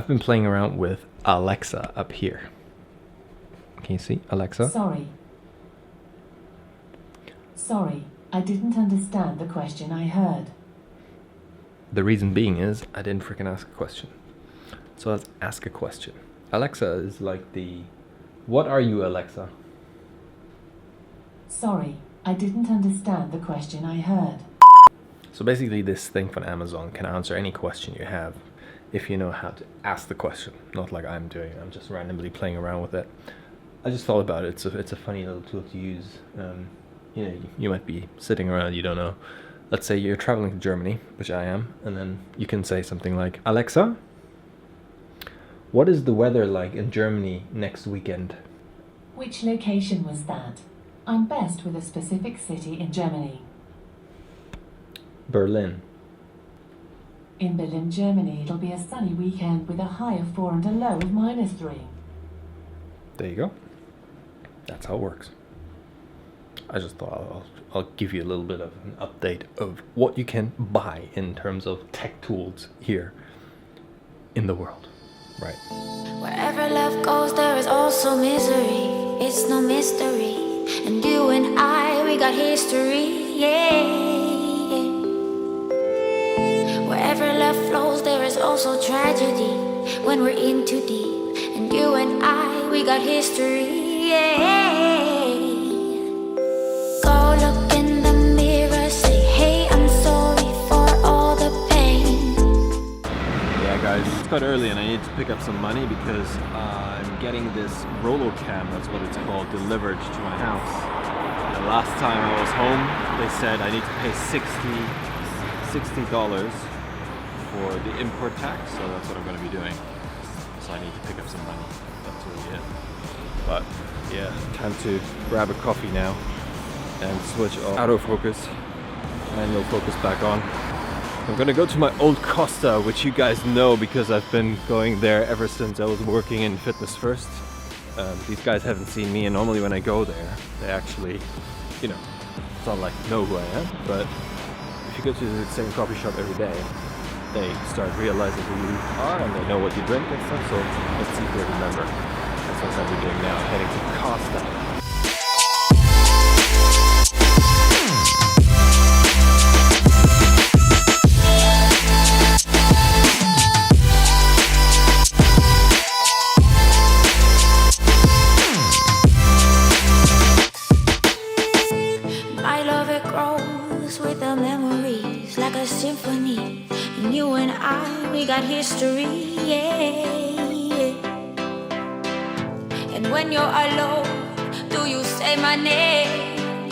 I've been playing around with Alexa up here. Can you see Alexa? Sorry, I didn't understand the question I heard. The reason being is I didn't freaking ask a question. So let's ask a question. Alexa is like the... What are you, Alexa? Sorry, I didn't understand the question I heard. So basically this thing from Amazon can answer any question you have if you know how to ask the question. Not like I'm doing. I'm just randomly playing around with it. I just thought about it. It's a funny little tool to use. You know, you might be sitting around, you don't know. Let's say you're traveling to Germany, which I am, and then you can say something like, Alexa, what is the weather like in Germany next weekend? Which location was that? I'm best with a specific city in Germany. Berlin. In Berlin, Germany, it'll be a sunny weekend with a high of 4 and a low of -3. There you go. That's how it works. I just thought I'll give you a little bit of an update of what you can buy in terms of tech tools here in the world. Right. Wherever love goes, there is also misery. It's no mystery. And you and I, we got history, yeah. Wherever love flows, there is also tragedy. When we're in too deep. And you and I, we got history, yeah. Go look in the mirror, say, hey, I'm sorry for all the pain. Yeah, guys, it's quite early and I need to pick up some money because I'm getting this Rolo cam, that's what it's called, delivered to my house. And last time I was home, they said I need to pay $60 for the import tax, so that's what I'm going to be doing. So I need to pick up some money. That's really it. But yeah, time to grab a coffee now and switch off autofocus, manual focus back on. I'm gonna go to my old Costa, which you guys know because I've been going there ever since I was working in Fitness First. These guys haven't seen me, and normally when I go there, they actually, you know, it's not like know who I am, but if you go to the same coffee shop every day, they start realizing who you are and they know what you drink and stuff, so let's see if they remember. That's what I'll be doing now, heading to Costa. My love, it grows with the memories like a symphony. And you and I, we got history, yeah. And when you're alone, do you say my name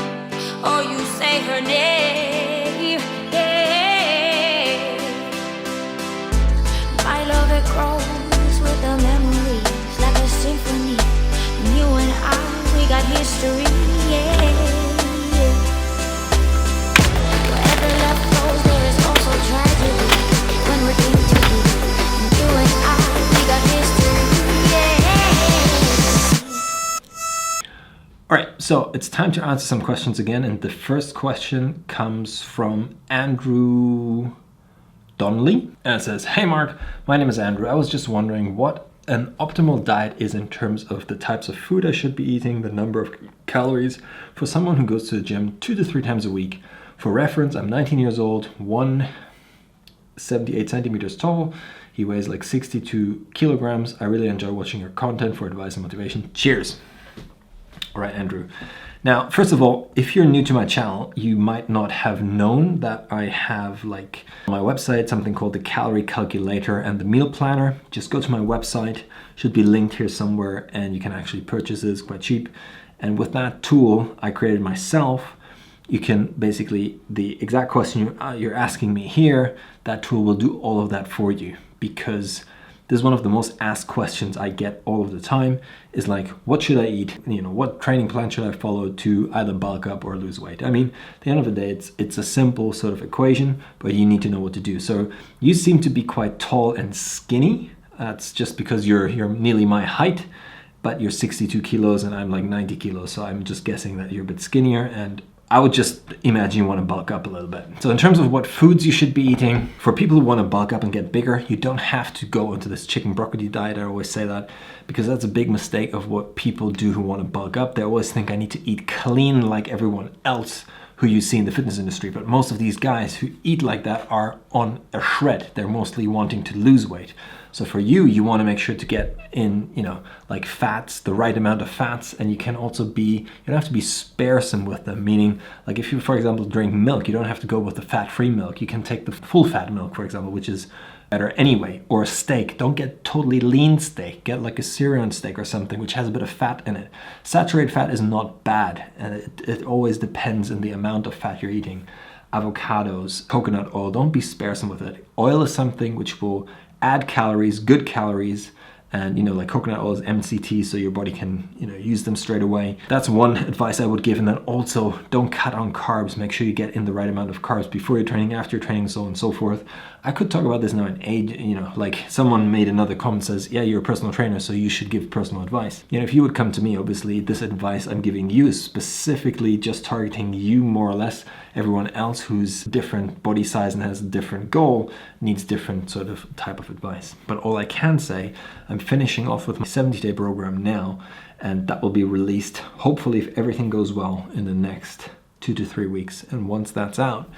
or you say her name? Yeah. My love, it grows with the memories like a symphony. And you and I, we got history, yeah. Wherever love flows, there is also tragedy. When we're in too deep, and you and I, we got history, yeah. Alright, so it's time to answer some questions again, and the first question comes from Andrew Donnelly, and it says, hey Mark, my name is Andrew. I was just wondering what an optimal diet is in terms of the types of food I should be eating, the number of calories for someone who goes to the gym 2 to 3 times a week. For reference, I'm 19 years old, 178 centimeters tall. He weighs like 62 kilograms. I really enjoy watching your content for advice and motivation. Cheers. All right, Andrew. Now, first of all, if you're new to my channel, you might not have known that I have like on my website something called the calorie calculator and the meal planner. Just go to my website, should be linked here somewhere, and you can actually purchase this quite cheap. And with that tool I created myself, you can basically, the exact question you're asking me here, that tool will do all of that for you, because this is one of the most asked questions I get all of the time, is like, what should I eat? You know, what training plan should I follow to either bulk up or lose weight? I mean, at the end of the day, it's a simple sort of equation, but you need to know what to do. So you seem to be quite tall and skinny. That's just because you're nearly my height, but you're 62 kilos and I'm like 90 kilos. So I'm just guessing that you're a bit skinnier, and I would just imagine you want to bulk up a little bit. So in terms of what foods you should be eating, for people who want to bulk up and get bigger, you don't have to go into this chicken broccoli diet. I always say that because that's a big mistake of what people do who want to bulk up. They always think I need to eat clean like everyone else who you see in the fitness industry. But most of these guys who eat like that are on a shred. They're mostly wanting to lose weight. So for you, you want to make sure to get in, like fats, the right amount of fats, and you can also you don't have to be sparesome with them, meaning like if you, for example, drink milk, you don't have to go with the fat-free milk. You can take the full fat milk, for example, which is better anyway, or a steak. Don't get totally lean steak. Get like a Syrian steak or something, which has a bit of fat in it. Saturated fat is not bad, and it always depends on the amount of fat you're eating. Avocados, coconut oil, don't be sparesome with it. Oil is something which will add calories, good calories, and like coconut oil is MCT, so your body can use them straight away. That's one advice I would give. And then also don't cut on carbs. Make sure you get in the right amount of carbs before your training, after your training, so on and so forth. I could talk about this now in age, like someone made another comment, says, yeah, you're a personal trainer, so you should give personal advice. If you would come to me, obviously this advice I'm giving you is specifically just targeting you more or less. Everyone else who's different body size and has a different goal needs different sort of type of advice. But all I can say, I'm finishing off with my 70-day program now, and that will be released, hopefully if everything goes well, in the next 2 to 3 weeks. And once that's out,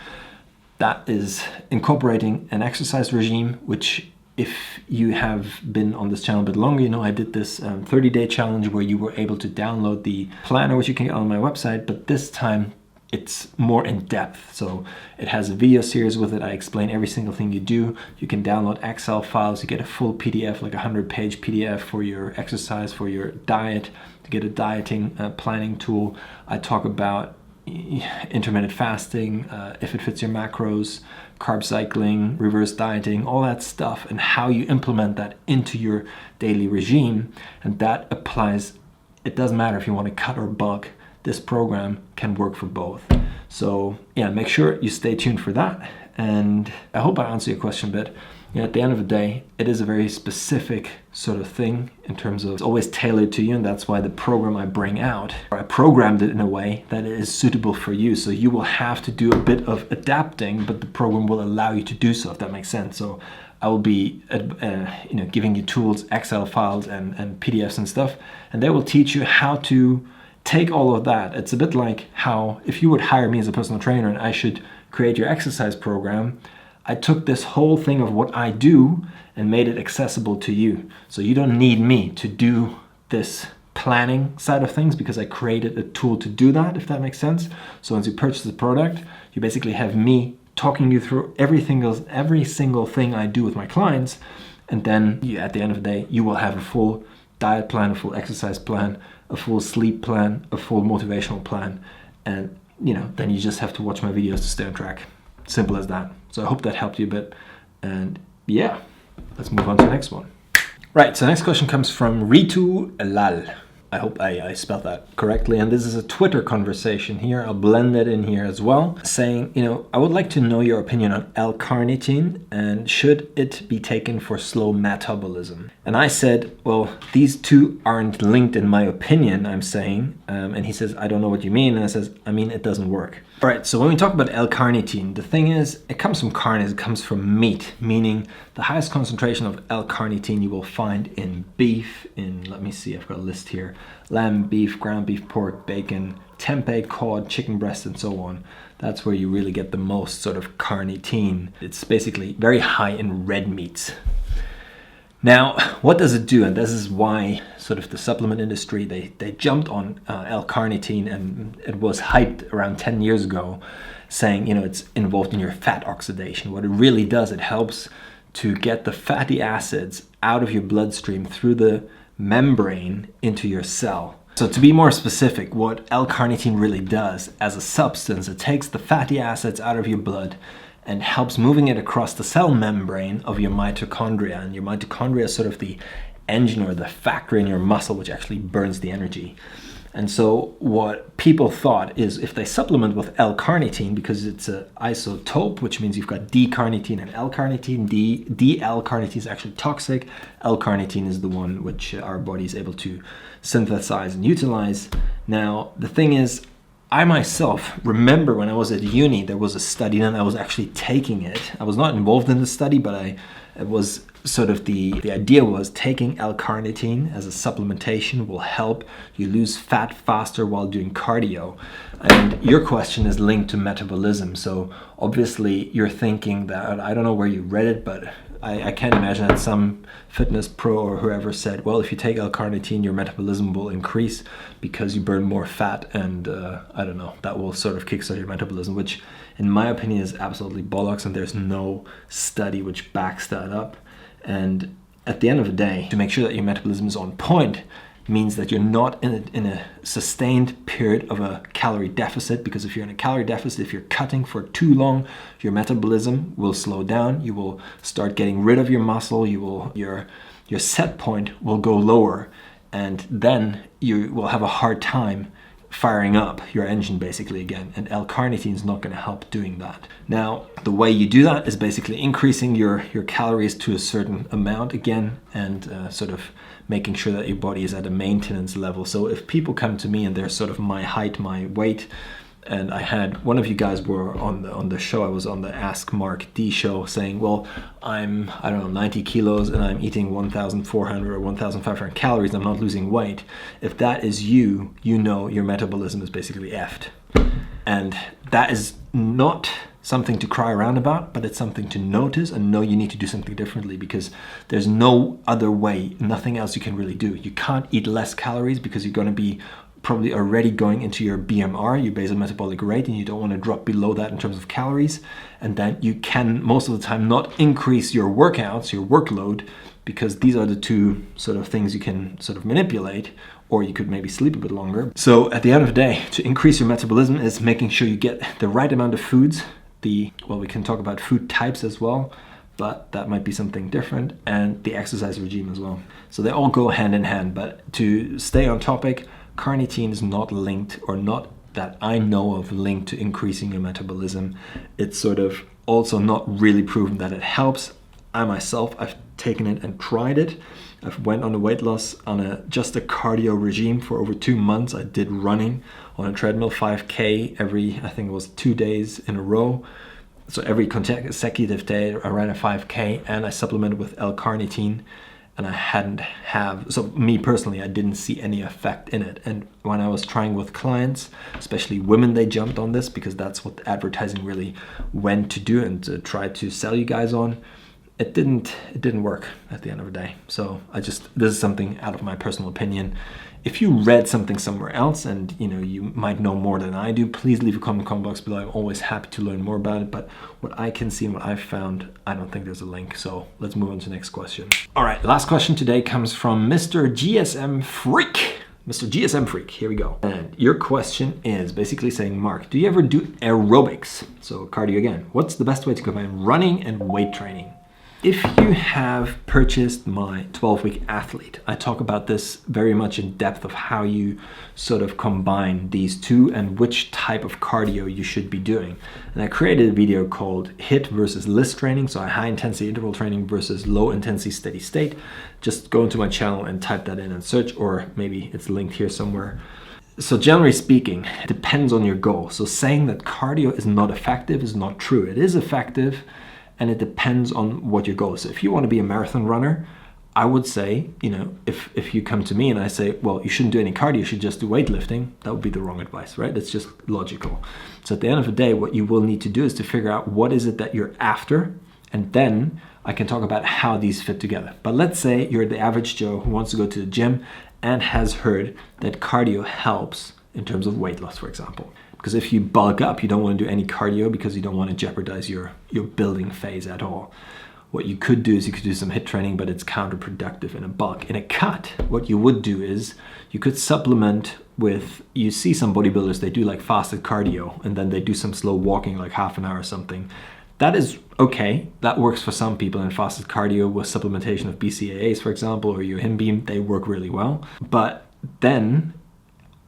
that is incorporating an exercise regime, which if you have been on this channel a bit longer, I did this 30-day challenge where you were able to download the planner, which you can get on my website, but this time it's more in depth. So it has a video series with it. I explain every single thing you do. You can download Excel files. You get a full PDF, like a 100-page PDF for your exercise, for your diet, to get a dieting planning tool. I talk about intermittent fasting, if it fits your macros, carb cycling, reverse dieting, all that stuff, and how you implement that into your daily regime. And that applies, it doesn't matter if you want to cut or bulk, this program can work for both. So yeah, make sure you stay tuned for that. And I hope I answer your question a bit. At the end of the day, it is a very specific sort of thing in terms of it's always tailored to you, and that's why the program I bring out, I programmed it in a way that it is suitable for you. So you will have to do a bit of adapting, but the program will allow you to do so, if that makes sense. So I will be giving you tools, Excel files and PDFs and stuff, and they will teach you how to take all of that. It's a bit like how if you would hire me as a personal trainer and I should create your exercise program, I took this whole thing of what I do and made it accessible to you. So you don't need me to do this planning side of things because I created a tool to do that, if that makes sense. So once you purchase the product, you basically have me talking you through every single thing I do with my clients. And then at the end of the day, you will have a full diet plan, a full exercise plan, a full sleep plan, a full motivational plan. And then you just have to watch my videos to stay on track. Simple as that. So I hope that helped you a bit. And yeah, let's move on to the next one. Right, so the next question comes from Ritu Lal. I hope I spelled that correctly. And this is a Twitter conversation here. I'll blend it in here as well. Saying, I would like to know your opinion on L-carnitine and should it be taken for slow metabolism? And I said, well, these two aren't linked in my opinion, I'm saying. And he says, I don't know what you mean. And I says, I mean, it doesn't work. All right, so when we talk about L-carnitine, the thing is, it comes from carnitine, it comes from meat, meaning the highest concentration of L-carnitine you will find in beef, let me see, I've got a list here, lamb, beef, ground beef, pork, bacon, tempeh, cod, chicken breast, and so on. That's where you really get the most sort of carnitine. It's basically very high in red meats. Now, what does it do? And this is why sort of the supplement industry, they jumped on L-carnitine, and it was hyped around 10 years ago, saying, it's involved in your fat oxidation. What it really does, it helps to get the fatty acids out of your bloodstream through the membrane into your cell. So to be more specific, what L-carnitine really does as a substance, it takes the fatty acids out of your blood and helps moving it across the cell membrane of your mitochondria. And your mitochondria is sort of the engine or the factory in your muscle which actually burns the energy. And so what people thought is if they supplement with L-carnitine, because it's an isotope, which means you've got D-carnitine and L-carnitine, D-L-carnitine is actually toxic. L-carnitine is the one which our body is able to synthesize and utilize. Now, the thing is, I myself remember when I was at uni, there was a study and I was actually taking it. I was not involved in the study, but it was sort of the idea was taking L-carnitine as a supplementation will help you lose fat faster while doing cardio. And your question is linked to metabolism. So obviously you're thinking that, I don't know where you read it, but I can't imagine that some fitness pro or whoever said, well, if you take L-carnitine, your metabolism will increase because you burn more fat, and I don't know, that will sort of kickstart your metabolism, which in my opinion is absolutely bollocks, and there's no study which backs that up. And at the end of the day, to make sure that your metabolism is on point means that you're not in a sustained period of a calorie deficit, because if you're in a calorie deficit, if you're cutting for too long, your metabolism will slow down. You will start getting rid of your muscle. Your set point will go lower, and then you will have a hard time firing up your engine basically again, and L-carnitine is not going to help doing that. Now, the way you do that is basically increasing your calories to a certain amount again, and sort of making sure that your body is at a maintenance level. So if people come to me and they're sort of my height, my weight, and I had one of you guys were on the show, I was on the Ask Mark D show, saying, well, I'm, I don't know, 90 kilos and I'm eating 1,400 or 1,500 calories, I'm not losing weight. If that is you, you know your metabolism is basically effed. And that is not something to cry around about, but it's something to notice and know you need to do something differently, because there's no other way, nothing else you can really do. You can't eat less calories because you're going to be probably already going into your BMR, your basal metabolic rate, and you don't want to drop below that in terms of calories. And then you can most of the time not increase your workouts, your workload, because these are the two sort of things you can sort of manipulate, or you could maybe sleep a bit longer. So at the end of the day, to increase your metabolism is making sure you get the right amount of foods. Well, we can talk about food types as well, but that might be something different, and the exercise regime as well. So they all go hand in hand. But to stay on topic, carnitine is not linked, or not that I know of, linked to increasing your metabolism. It's sort of also not really proven that it helps. I myself, I've taken it and tried it. I've went on a weight loss on just a cardio regime for over 2 months. I did running on a treadmill, 5K every, I think it was 2 days in a row. So every consecutive day I ran a 5K, and I supplemented with L-carnitine, and so me personally, I didn't see any effect in it. And when I was trying with clients, especially women, they jumped on this because that's what the advertising really went to do and to try to sell you guys on. It didn't work at the end of the day. So this is something out of my personal opinion. If you read something somewhere else and you might know more than I do, please leave a comment box below. I'm always happy to learn more about it. But what I can see and what I've found, I don't think there's a link. So let's move on to the next question. All right, last question today comes from Mr. GSM Freak. Mr. GSM Freak, here we go. And your question is basically saying, Mark, do you ever do aerobics? So cardio again. What's the best way to combine running and weight training? If you have purchased my 12-week athlete, I talk about this very much in depth of how you sort of combine these two and which type of cardio you should be doing. And I created a video called HIT versus LIST training, so high intensity interval training versus low intensity steady state. Just go into my channel and type that in and search, or maybe it's linked here somewhere. So generally speaking, it depends on your goal. So saying that cardio is not effective is not true. It is effective, and it depends on what your goal is. So if you want to be a marathon runner, I would say, if you come to me and I say, well, you shouldn't do any cardio, you should just do weightlifting, that would be the wrong advice, right? That's just logical. So at the end of the day, what you will need to do is to figure out what is it that you're after, and then I can talk about how these fit together. But let's say you're the average Joe who wants to go to the gym and has heard that cardio helps in terms of weight loss, for example. Because if you bulk up, you don't want to do any cardio because you don't want to jeopardize your building phase at all. What you could do is you could do some HIIT training, but it's counterproductive in a bulk. In a cut, what you would do is you could supplement with, you see some bodybuilders, they do like fasted cardio and then they do some slow walking, like half an hour or something. That is okay. That works for some people. And fasted cardio with supplementation of BCAAs, for example, or your Beam, they work really well. But then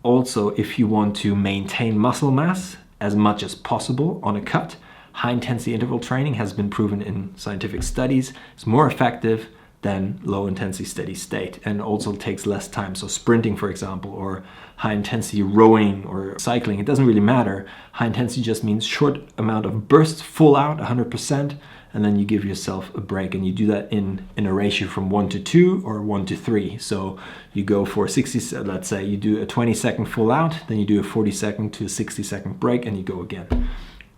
also, if you want to maintain muscle mass as much as possible on a cut, high intensity interval training has been proven in scientific studies. It's more effective than low intensity steady state, and also takes less time. So sprinting, for example, or high intensity rowing or cycling, it doesn't really matter. High intensity just means short amount of bursts, full out 100%, and then you give yourself a break, and you do that in a ratio from 1 to 2 or 1 to 3. So you go for 60, let's say you do a 20-second full out, then you do a 40-second to a 60-second break, and you go again.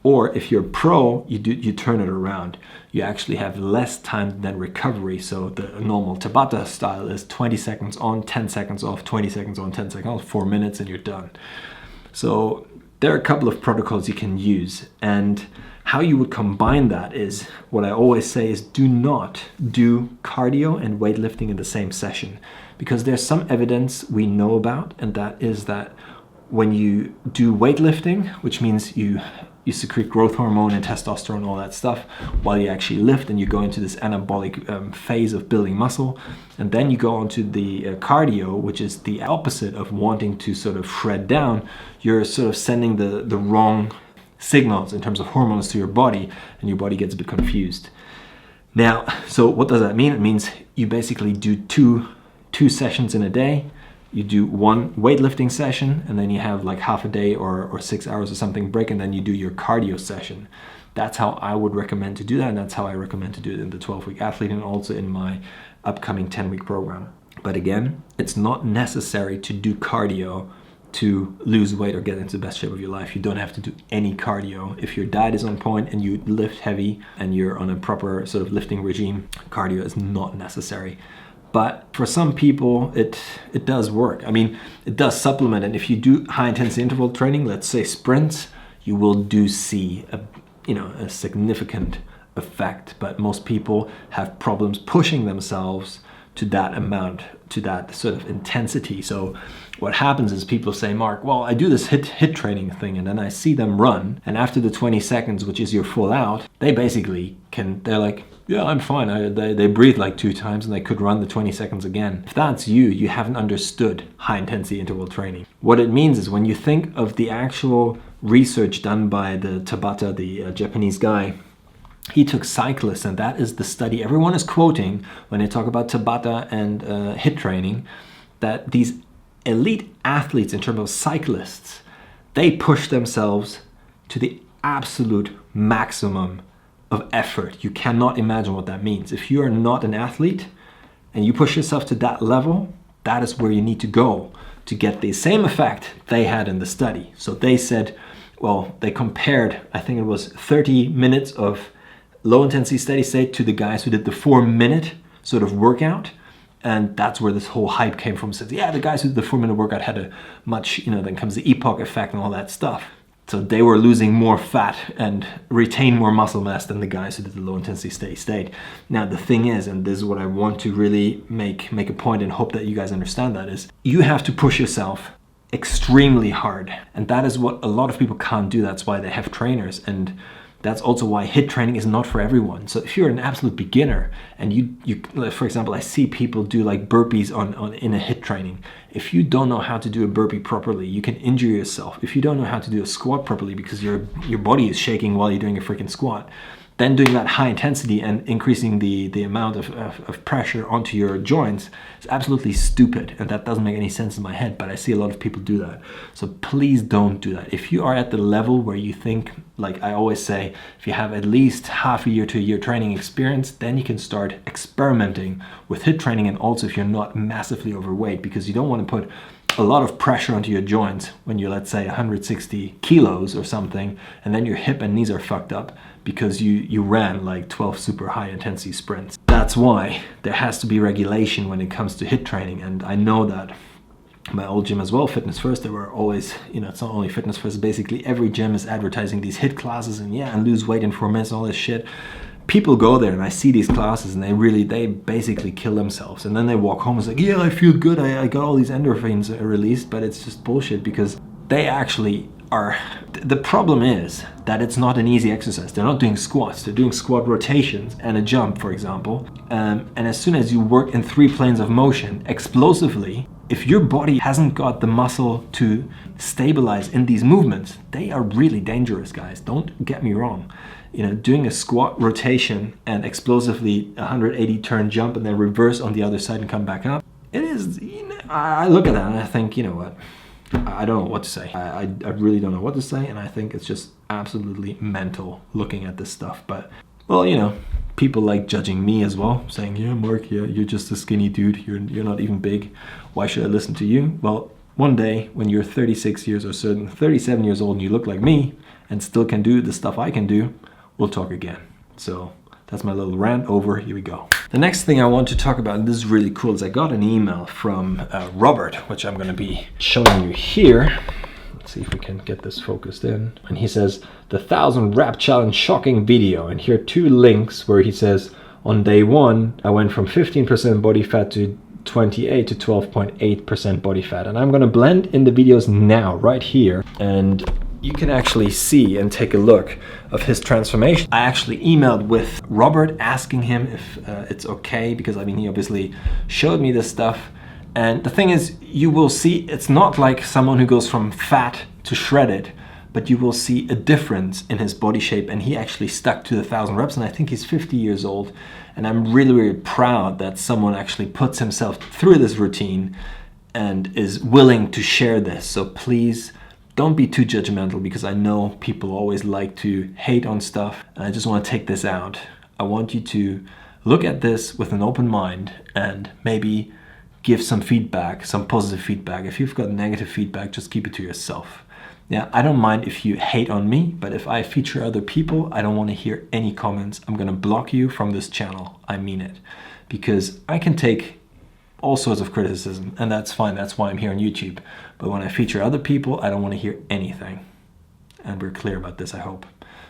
Or if you're pro, you turn it around. You actually have less time than recovery. So the normal Tabata style is 20 seconds on, 10 seconds off, 20 seconds on, 10 seconds off, 4 minutes, and you're done. So there are a couple of protocols you can use. And how you would combine that is, what I always say is, do not do cardio and weightlifting in the same session. Because there's some evidence we know about, and that is that when you do weightlifting, which means you secrete growth hormone and testosterone, all that stuff, while you actually lift, and you go into this anabolic phase of building muscle, and then you go on to the cardio, which is the opposite of wanting to sort of shred down. You're sort of sending the wrong signals in terms of hormones to your body, and your body gets a bit confused. Now, so what does that mean? It means you basically do two sessions in a day. You do one weightlifting session, and then you have like half a day or 6 hours or something break, and then you do your cardio session. That's how I would recommend to do that, and that's how I recommend to do it in the 12-week athlete and also in my upcoming 10-week program. But again, it's not necessary to do cardio to lose weight or get into the best shape of your life. You don't have to do any cardio. If your diet is on point and you lift heavy and you're on a proper sort of lifting regime, cardio is not necessary. But for some people, it does work. I mean, it does supplement. And if you do high intensity interval training, let's say sprints, you will see a significant effect. But most people have problems pushing themselves to that amount, to that sort of intensity. So what happens is people say, Mark, well, I do this hit training thing, and then I see them run, and after the 20 seconds, which is your full out, they basically they're like, yeah, I'm fine. They breathe like 2 times and they could run the 20 seconds again. If that's you haven't understood high intensity interval training. What it means is, when you think of the actual research done by the Tabata, the Japanese guy, he took cyclists, and that is the study everyone is quoting when they talk about Tabata and HIIT training, that these elite athletes, in terms of cyclists, they push themselves to the absolute maximum of effort. You cannot imagine what that means. If you are not an athlete and you push yourself to that level, that is where you need to go to get the same effect they had in the study. So they said, well, they compared, I think it was 30 minutes of low intensity steady state to the guys who did the 4-minute sort of workout. And that's where this whole hype came from. Says, yeah, the guys who did the 4-minute workout had a much, then comes the epoch effect and all that stuff. So they were losing more fat and retain more muscle mass than the guys who did the low intensity steady state. Now the thing is, and this is what I want to really make a point and hope that you guys understand, that is, you have to push yourself extremely hard. And that is what a lot of people can't do. That's why they have trainers. And that's also why HIIT training is not for everyone. So if you're an absolute beginner and you for example, I see people do like burpees in a HIIT training. If you don't know how to do a burpee properly, you can injure yourself. If you don't know how to do a squat properly because your body is shaking while you're doing a freaking squat, then doing that high intensity and increasing the amount of pressure onto your joints is absolutely stupid, and that doesn't make any sense in my head, but I see a lot of people do that. So please don't do that. If you are at the level where you think, like I always say, if you have at least half a year to a year training experience, then you can start experimenting with HIIT training, and also if you're not massively overweight, because you don't want to put a lot of pressure onto your joints when you're, let's say, 160 kilos or something, and then your hip and knees are fucked up because you ran like 12 super high intensity sprints. That's why there has to be regulation when it comes to HIIT training. And I know that my old gym as well, Fitness First, they were always, it's not only Fitness First, basically every gym is advertising these HIIT classes and lose weight in 4 minutes and all this shit. People go there and I see these classes and they basically kill themselves, and then they walk home and say, yeah, I feel good, I got all these endorphins released, but it's just bullshit, because they actually are. The problem is that it's not an easy exercise. They're not doing squats, they're doing squat rotations and a jump, for example, and as soon as you work in 3 planes of motion explosively, if your body hasn't got the muscle to stabilize in these movements, they are really dangerous, guys. Don't get me wrong. doing a squat rotation and explosively 180 turn jump and then reverse on the other side and come back up. It is, I look at that and I think, you know what? I don't know what to say. I really don't know what to say, and I think it's just absolutely mental looking at this stuff. But, well, people like judging me as well, saying, yeah, Marc, yeah, you're just a skinny dude. You're not even big. Why should I listen to you? Well, one day when you're 36 years or 37 years old and you look like me and still can do the stuff I can do, we'll talk again. So that's my little rant over. Here we go. The next thing I want to talk about, and this is really cool, is I got an email from Robert, which I'm going to be showing you here. Let's see if we can get this focused in. And he says, the 1,000 rep challenge shocking video. And here are 2 links where he says, on day 1, I went from 15% body fat to 28 to 12.8% body fat. And I'm going to blend in the videos now, right here. And you can actually see and take a look of his transformation. I actually emailed with Robert asking him if it's okay, because he obviously showed me this stuff. And the thing is, you will see it's not like someone who goes from fat to shredded, but you will see a difference in his body shape. And he actually stuck to the 1,000 reps, and I think he's 50 years old. And I'm really, really proud that someone actually puts himself through this routine and is willing to share this. So please, don't be too judgmental, because I know people always like to hate on stuff. And I just want to take this out. I want you to look at this with an open mind and maybe give some feedback, some positive feedback. If you've got negative feedback, just keep it to yourself. Yeah, I don't mind if you hate on me, but if I feature other people, I don't want to hear any comments. I'm going to block you from this channel. I mean it. Because I can take all sorts of criticism, and that's fine. That's why I'm here on YouTube. But when I feature other people, I don't want to hear anything. And we're clear about this, I hope.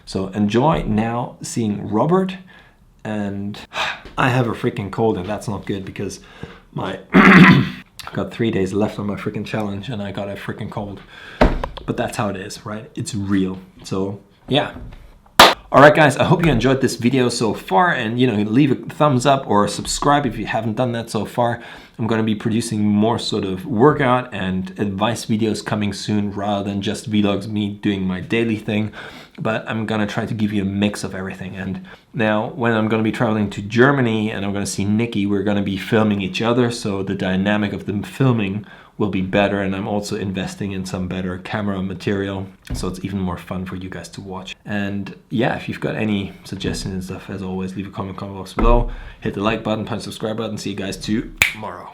So enjoy now seeing Robert. And I have a freaking cold, and that's not good, because I've got 3 days left on my freaking challenge and I got a freaking cold. But that's how it is, right? It's real. So yeah. Alright guys, I hope you enjoyed this video so far, and leave a thumbs up or subscribe if you haven't done that so far. I'm going to be producing more sort of workout and advice videos coming soon, rather than just vlogs, me doing my daily thing. But I'm going to try to give you a mix of everything. And now when I'm going to be traveling to Germany and I'm going to see Nikki, we're going to be filming each other, so the dynamic of the filming will be better, and I'm also investing in some better camera material, so it's even more fun for you guys to watch. And yeah, if you've got any suggestions and stuff, as always, leave a comment box below, hit the like button, punch the subscribe button. See you guys tomorrow.